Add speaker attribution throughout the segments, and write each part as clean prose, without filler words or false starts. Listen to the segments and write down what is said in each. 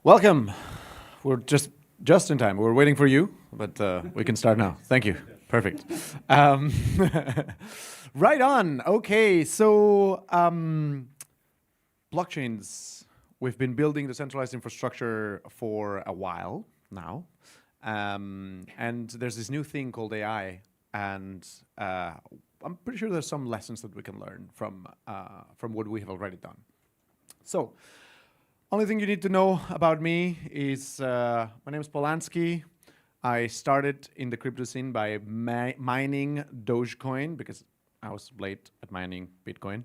Speaker 1: Welcome. We're just in time. We're waiting for you, but we can start now. Thank you. Perfect. Um, right on. Okay, so blockchains. We've been building the centralized infrastructure for a while now, and there's this new thing called AI, and I'm pretty sure there's some lessons that we can learn from what we have already done. So. Only thing you need to know about me is my name is Lanski. I started in the crypto scene by mining Dogecoin because I was late at mining Bitcoin.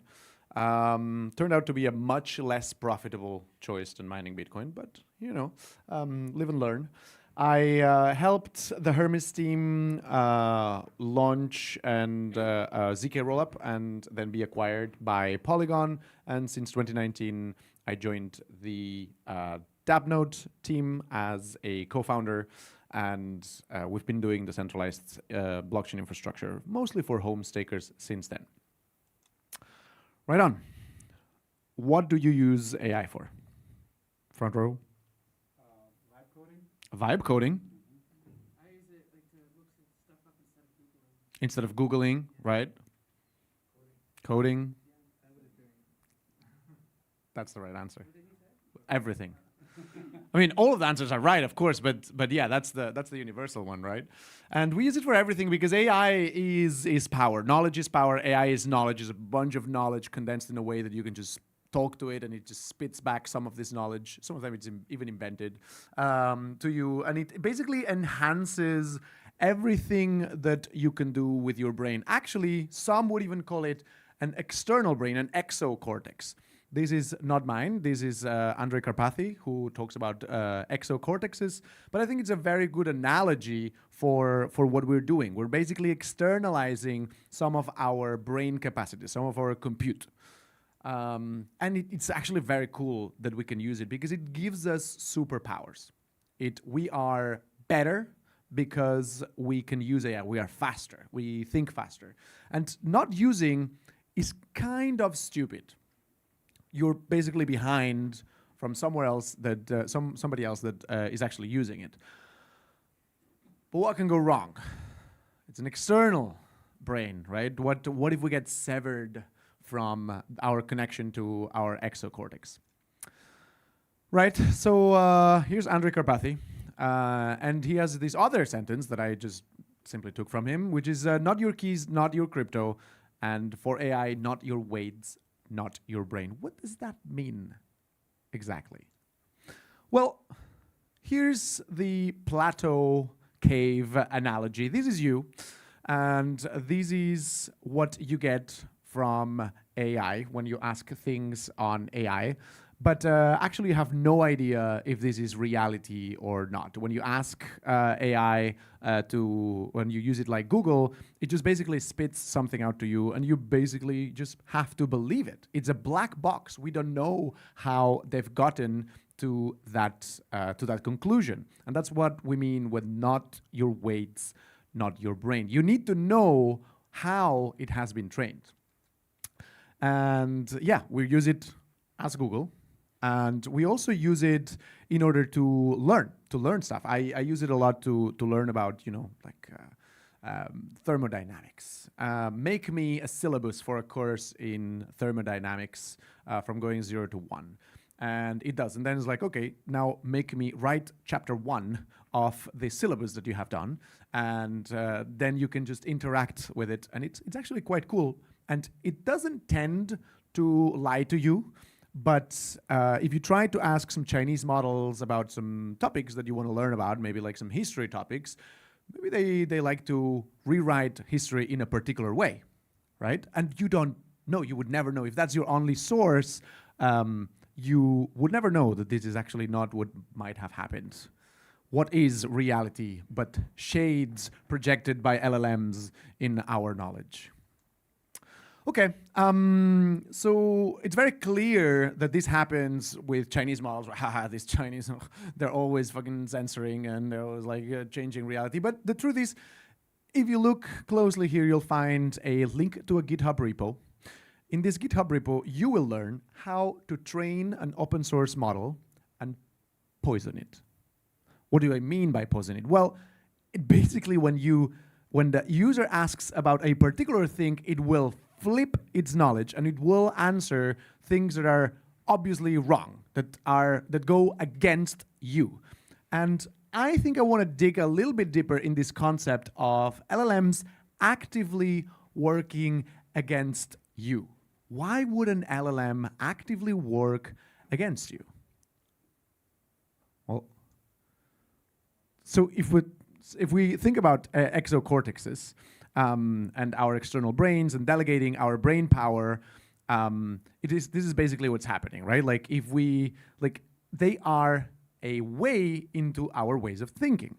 Speaker 1: Turned out to be a much less profitable choice than mining Bitcoin, but you know, live and learn. I helped the Hermes team launch and ZK rollup and then be acquired by Polygon. And since 2019, I joined the Dappnode team as a co-founder, and we've been doing the centralized blockchain infrastructure, mostly for home stakers since then. Right on. What do you use AI for? Front row?
Speaker 2: Vibe coding.
Speaker 1: Vibe coding?
Speaker 2: I use it like to look stuff up instead of Googling.
Speaker 1: Instead of Googling, right? Coding?
Speaker 2: Yeah, I would have doing.
Speaker 1: That's the right answer.
Speaker 2: What did he say?
Speaker 1: Everything. I mean, all of the answers are right, of course, but yeah, that's the universal one, right? And we use it for everything because AI is power. Knowledge is power. AI is knowledge. Is a bunch of knowledge condensed in a way that you can just talk to it, and it just spits back some of this knowledge. Some of them it's even invented to you, and it basically enhances everything that you can do with your brain. Actually, some would even call it an external brain, an exocortex. This is not mine. This is Andrej Karpathy, who talks about exocortexes. But I think it's a very good analogy for what we're doing. We're basically externalizing some of our brain capacity, some of our compute. And it's actually very cool that we can use it because it gives us superpowers. We are better because we can use AI. We are faster. We think faster. And not using is kind of stupid. You're basically behind from somewhere else that somebody else that is actually using it. But what can go wrong? It's an external brain, right? What if we get severed from our connection to our exocortex? Right. So here's Andrej Karpathy, and he has this other sentence that I just simply took from him, which is not your keys, not your crypto, and for AI, not your weights, not your brain. What does that mean exactly? Well, here's the Plateau cave analogy. This is you, and this is what you get from AI when you ask things on AI. But actually you have no idea if this is reality or not. When you ask AI when you use it like Google, it just basically spits something out to you and you basically just have to believe it. It's a black box. We don't know how they've gotten to that conclusion. And that's what we mean with not your weights, not your brain. You need to know how it has been trained. And yeah, we use it as Google. And we also use it in order to learn stuff. I use it a lot to learn about, thermodynamics. Make me a syllabus for a course in thermodynamics from going 0 to 1. And it does. And then it's like, okay, now make me write chapter 1 of the syllabus that you have done. And then you can just interact with it. And it's actually quite cool. And it doesn't tend to lie to you. But if you try to ask some Chinese models about some topics that you want to learn about, maybe like some history topics, maybe they like to rewrite history in a particular way, right? And you don't know, you would never know. If that's your only source, you would never know that this is actually not what might have happened. What is reality but shades projected by LLMs in our knowledge? Okay, so it's very clear that this happens with Chinese models. Haha, these Chinese, they're always fucking censoring and they're always like changing reality. But the truth is, if you look closely here, you'll find a link to a GitHub repo. In this GitHub repo, you will learn how to train an open source model and poison it. What do I mean by poison it? Well, it basically when the user asks about a particular thing, it will flip its knowledge and it will answer things that are obviously wrong, that go against you. And I think I want to dig a little bit deeper in this concept of LLMs actively working against you. Why would an LLM actively work against you? Well, so if we think about exocortexes and our external brains and delegating our brain power, this is basically what's happening, right? Like they are a way into our ways of thinking.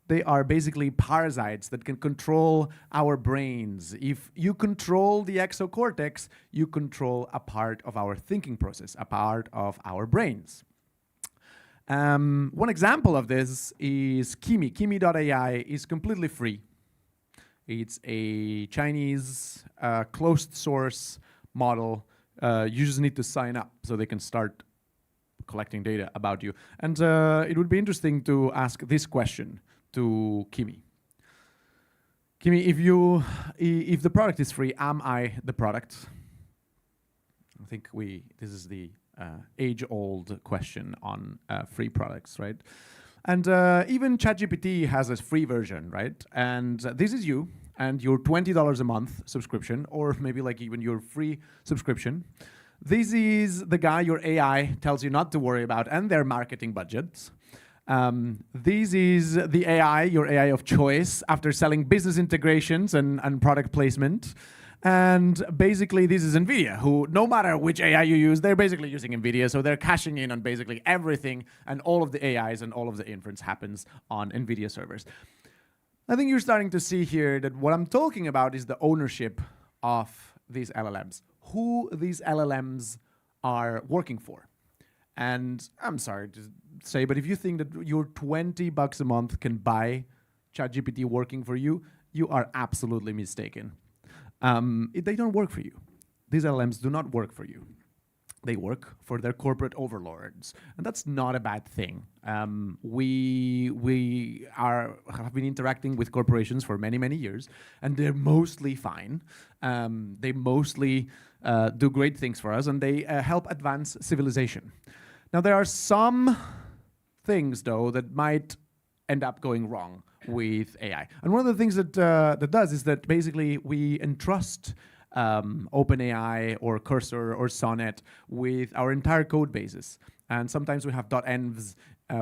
Speaker 1: They are basically parasites that can control our brains. If you control the exocortex, you control a part of our thinking process, a part of our brains. One example of this is Kimi. Kimi.ai is completely free. It's a Chinese closed source model. You just need to sign up so they can start collecting data about you. And it would be interesting to ask this question to Kimi. Kimi, if the product is free, am I the product? I think this is the age-old question on free products, right? And even ChatGPT has a free version, right? And this is you and your $20 a month subscription, or maybe like even your free subscription. This is the guy your AI tells you not to worry about and their marketing budgets. This is the AI, your AI of choice, after selling business integrations and product placement. And basically, this is NVIDIA, who, no matter which AI you use, they're basically using NVIDIA. So they're cashing in on basically everything, and all of the AIs and all of the inference happens on NVIDIA servers. I think you're starting to see here that what I'm talking about is the ownership of these LLMs, who these LLMs are working for. And I'm sorry to say, but if you think that your $20 a month can buy ChatGPT working for you, you are absolutely mistaken. They don't work for you. These LLMs do not work for you. They work for their corporate overlords, and that's not a bad thing. We have been interacting with corporations for many, many years, and they're mostly fine. They mostly do great things for us, and they help advance civilization. Now, there are some things, though, that might end up going wrong with AI. And one of the things that does is that basically we entrust OpenAI or Cursor or Sonnet with our entire code bases. And sometimes we have .envs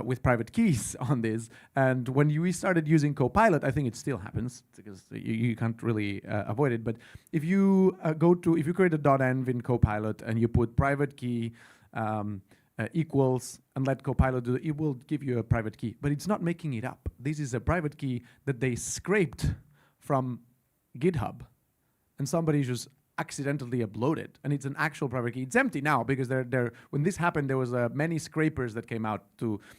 Speaker 1: with private keys on this. And when we started using Copilot, I think it still happens because you can't really avoid it. But if you if you create a .env in Copilot and you put private key equals and let Copilot do it, it will give you a private key. But it's not making it up. This is a private key that they scraped from GitHub, and somebody just accidentally uploaded, and it's an actual private key. It's empty now because when this happened, there was many scrapers that came out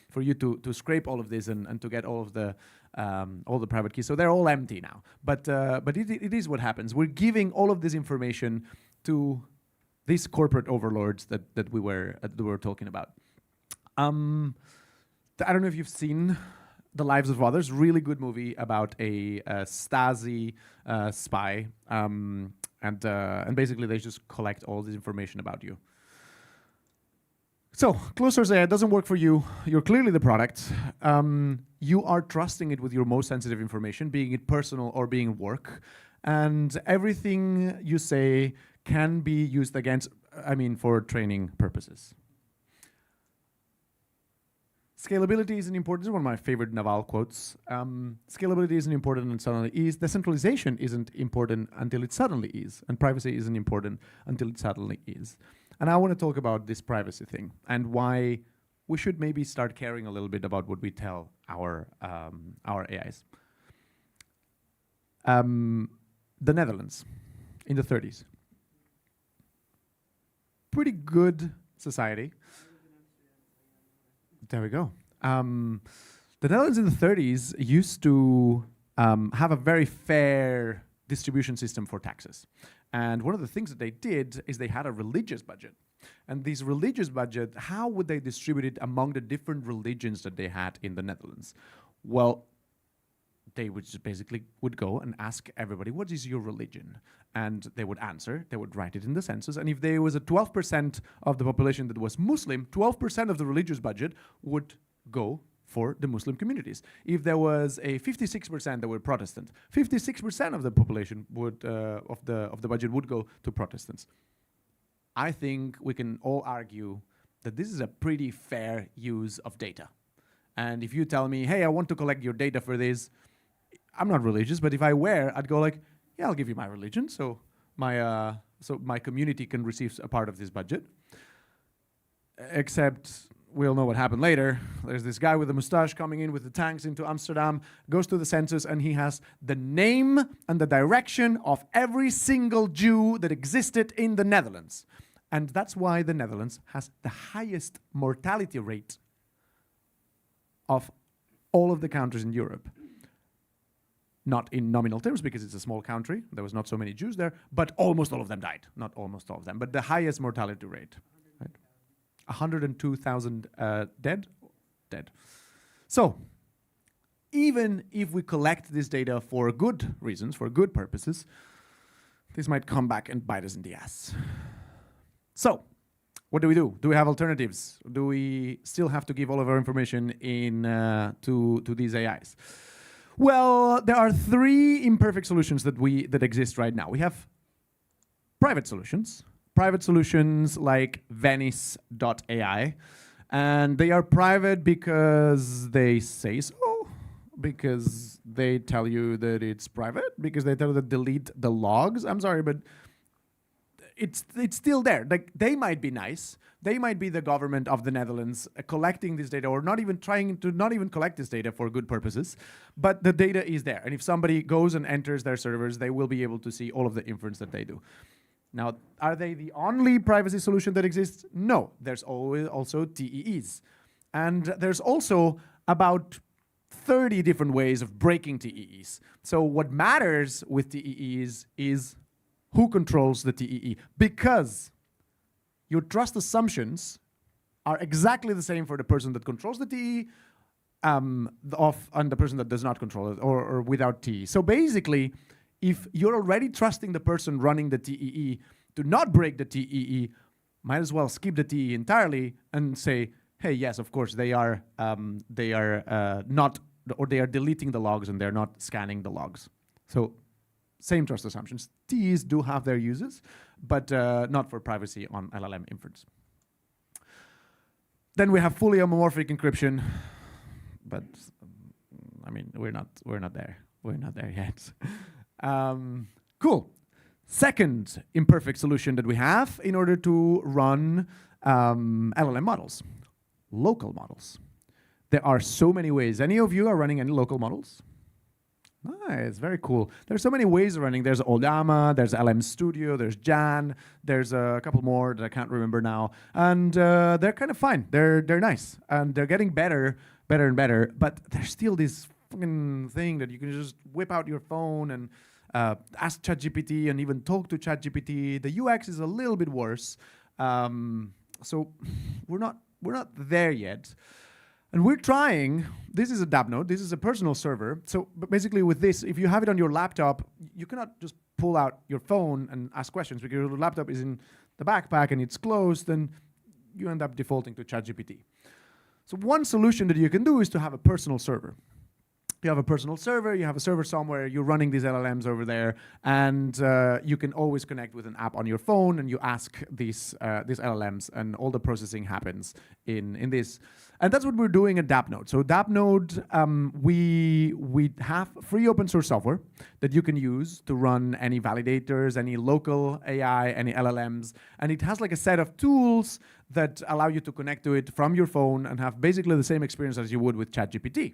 Speaker 1: for you to scrape all of this and to get all the private keys. So they're all empty now. But it is what happens. We're giving all of this information to these corporate overlords that we were talking about. I don't know if you've seen The Lives of Others, really good movie about a Stasi spy, and basically they just collect all this information about you. So closed source AI doesn't work for you. You're clearly the product. You are trusting it with your most sensitive information, being it personal or being work, and everything you say can be used for training purposes. Scalability isn't important. This is one of my favorite Naval quotes. Scalability isn't important and suddenly is. Decentralization isn't important until it suddenly is. And privacy isn't important until it suddenly is. And I want to talk about this privacy thing and why we should maybe start caring a little bit about what we tell our AIs. The Netherlands in the 30s. Pretty good society. There we go. The Netherlands in the 30s used to have a very fair distribution system for taxes. And one of the things that they did is they had a religious budget. And this religious budget, how would they distribute it among the different religions that they had in the Netherlands? Well, they would just basically would go and ask everybody, what is your religion? And they would answer, they would write it in the census. And if there was a 12% of the population that was Muslim, 12% of the religious budget would go for the Muslim communities. If there was a 56% that were Protestant, 56% of the population would, of the budget would go to Protestants. I think we can all argue that this is a pretty fair use of data. And if you tell me, hey, I want to collect your data for this, I'm not religious, but if I were, I'd go like, yeah, I'll give you my religion, so my community can receive a part of this budget. Except we all know what happened later. There's this guy with a mustache coming in with the tanks into Amsterdam, goes to the census, and he has the name and the direction of every single Jew that existed in the Netherlands. And that's why the Netherlands has the highest mortality rate of all of the countries in Europe. Not in nominal terms, because it's a small country. There was not so many Jews there, but almost all of them died. Not almost all of them, but the highest mortality rate. Right? 102,000 dead. So, even if we collect this data for good reasons, for good purposes, this might come back and bite us in the ass. So, what do we do? Do we have alternatives? Do we still have to give all of our information in to these AIs? Well, there are three imperfect solutions that exist right now. We have private solutions like Venice.ai, and they are private because they say so, because they tell you that it's private, because they tell you to delete the logs. I'm sorry, but it's still there. Like, they might be nice. They might be the government of the Netherlands collecting this data, or not even trying to not even collect this data for good purposes, but the data is there. And if somebody goes and enters their servers, they will be able to see all of the inference that they do. Now, are they the only privacy solution that exists? No, there's always also TEEs. And there's also about 30 different ways of breaking TEEs. So what matters with TEEs is who controls the TEE, because your trust assumptions are exactly the same for the person that controls the TEE and the person that does not control it, or without TEE. So basically, if you're already trusting the person running the TEE to not break the TEE, might as well skip the TEE entirely and say, hey, yes, of course, they are not, or they are deleting the logs and they're not scanning the logs. So same trust assumptions. TEEs do have their uses, but not for privacy on LLM inference. Then we have fully homomorphic encryption, but I mean, we're not there. We're not there yet. Cool. Second imperfect solution that we have in order to run LLM models, local models. There are so many ways. Any of you are running any local models? Nice, very cool. There's so many ways of running. There's Oldama, there's LM Studio, there's Jan, there's a couple more that I can't remember now. And they're kind of fine. They're nice. And they're getting better and better. But there's still this fucking thing that you can just whip out your phone and ask ChatGPT and even talk to ChatGPT. The UX is a little bit worse. So we're not there yet. And we're trying, this is a Dappnode, this is a personal server. So basically with this, if you have it on your laptop, you cannot just pull out your phone and ask questions, because your laptop is in the backpack and it's closed, and you end up defaulting to ChatGPT. So one solution that you can do is to have a personal server. You have a personal server, you have a server somewhere, you're running these LLMs over there, and you can always connect with an app on your phone, and you ask these LLMs, and all the processing happens in this. And that's what we're doing at Dappnode. So Dappnode, we have free open source software that you can use to run any validators, any local AI, any LLMs, and it has like a set of tools that allow you to connect to it from your phone and have basically the same experience as you would with ChatGPT.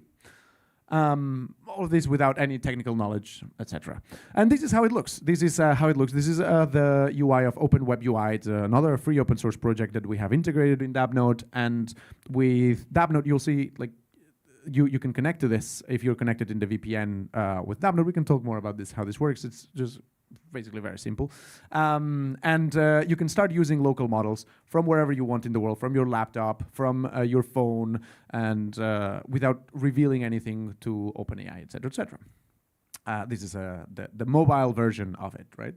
Speaker 1: All of this without any technical knowledge, etc. And this is how it looks. This is how it looks. This is the UI of Open Web UI. It's another free open source project that we have integrated in Dappnode. And with Dappnode, you'll see like you can connect to this if you're connected in the VPN with Dappnode. We can talk more about this, how this works. It's just basically very simple. And you can start using local models from wherever you want in the world, from your laptop, from your phone, and without revealing anything to OpenAI, et cetera, et cetera. This is the mobile version of it, right?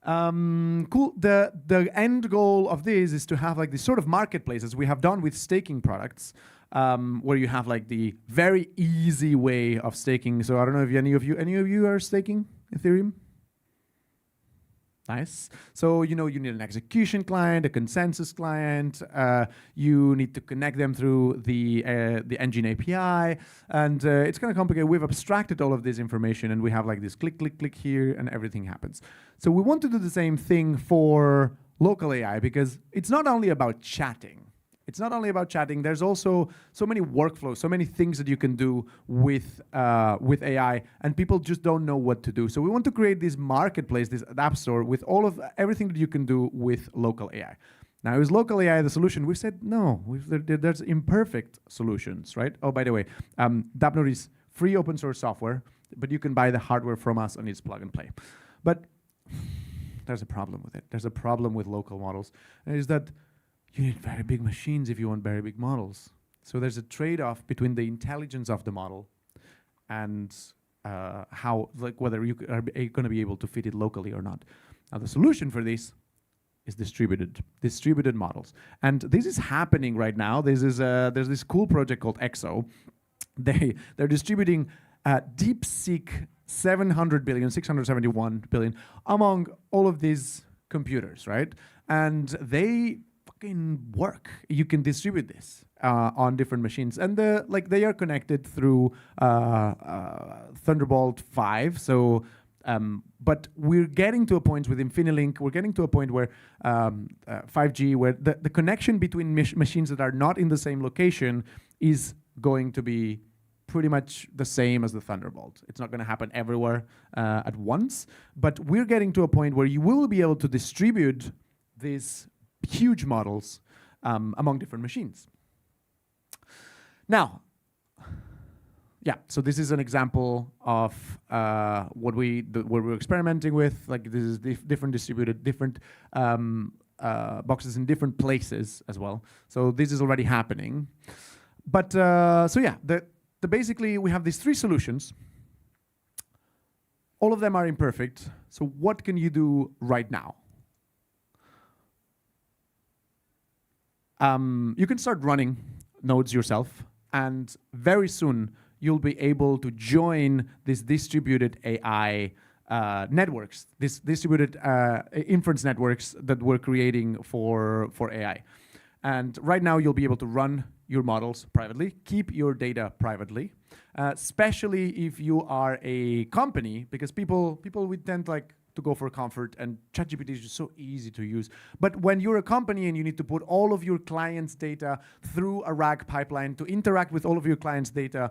Speaker 1: Cool. The end goal of this is to have like this sort of marketplace, as we have done with staking products, where you have like the very easy way of staking. So I don't know if any of you are staking Ethereum. Nice. So you need an execution client, a consensus client. You need to connect them through the engine API, and it's kind of complicated. We've abstracted all of this information, and we have like this click, click, click here, and everything happens. So we want to do the same thing for local AI, because it's not only about chatting. It's not only about chatting. There's also so many workflows, so many things that you can do with AI, and people just don't know what to do. So we want to create this marketplace, this app store, with everything that you can do with local AI. Now, is local AI the solution? We said no. There's imperfect solutions, right? Oh, by the way, Dappnode is free open source software, but you can buy the hardware from us, and it's plug and play. But there's a problem with it. There's a problem with local models, and is that you need very big machines if you want very big models. So there's a trade-off between the intelligence of the model and whether you are going to be able to fit it locally or not. Now the solution for this is distributed models, and this is happening right now. There's this cool project called EXO. They're distributing DeepSeek 671 billion among all of these computers, right? And they work. You can distribute this on different machines, and they are connected through Thunderbolt 5. So, but we're getting to a point with InfiniLink. We're getting to a point where 5G, where the connection between machines that are not in the same location is going to be pretty much the same as the Thunderbolt. It's not going to happen everywhere at once, but we're getting to a point where you will be able to distribute these huge models among different machines. Now, yeah, so this is an example of what we're experimenting with. Like, this is different distributed, different boxes in different places as well. So this is already happening. But so yeah, basically we have these three solutions. All of them are imperfect. So what can you do right now? You can start running nodes yourself, and very soon you'll be able to join these distributed AI networks, these distributed inference networks that we're creating for AI. And right now you'll be able to run your models privately, keep your data privately, especially if you are a company, because people would tend to go for comfort, and ChatGPT is just so easy to use. But when you're a company and you need to put all of your clients' data through a RAG pipeline to interact with all of your clients' data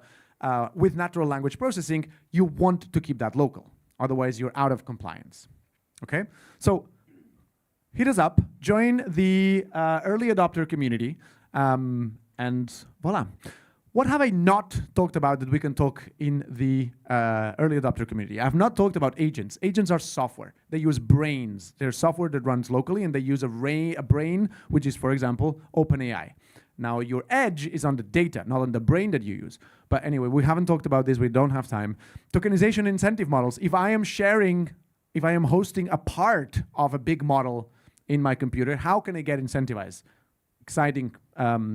Speaker 1: with natural language processing, you want to keep that local. Otherwise, you're out of compliance. Okay? So hit us up, join the early adopter community, and voila. What have I not talked about that we can talk in the early adopter community? I have not talked about agents. Agents are software. They use brains. They're software that runs locally, and they use a brain, which is, for example, OpenAI. Now, your edge is on the data, not on the brain that you use. But anyway, we haven't talked about this. We don't have time. Tokenization incentive models. If I am hosting a part of a big model in my computer, how can I get incentivized? Exciting,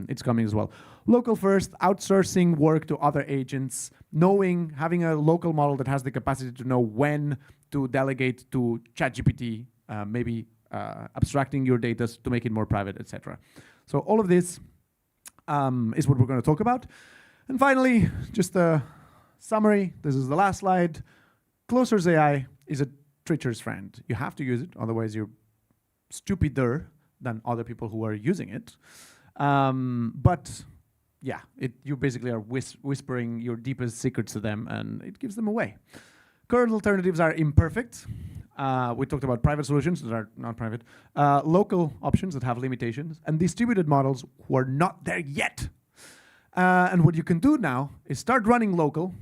Speaker 1: it's coming as well. Local first, outsourcing work to other agents, having a local model that has the capacity to know when to delegate to ChatGPT, maybe abstracting your data to make it more private, etc. So all of this is what we're going to talk about. And finally, just a summary. This is the last slide. Closer's AI is a treacherous friend. You have to use it, otherwise you're stupider than other people who are using it. But yeah, you basically are whispering your deepest secrets to them, and it gives them away. Current alternatives are imperfect. We talked about private solutions that are not private, local options that have limitations, and distributed models who are not there yet. And what you can do now is start running local,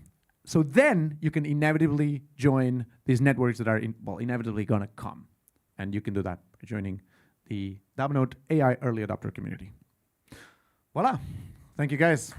Speaker 1: So then you can inevitably join these networks that are inevitably going to come. And you can do that by joining the Dappnode AI early adopter community. Voila. Thank you, guys.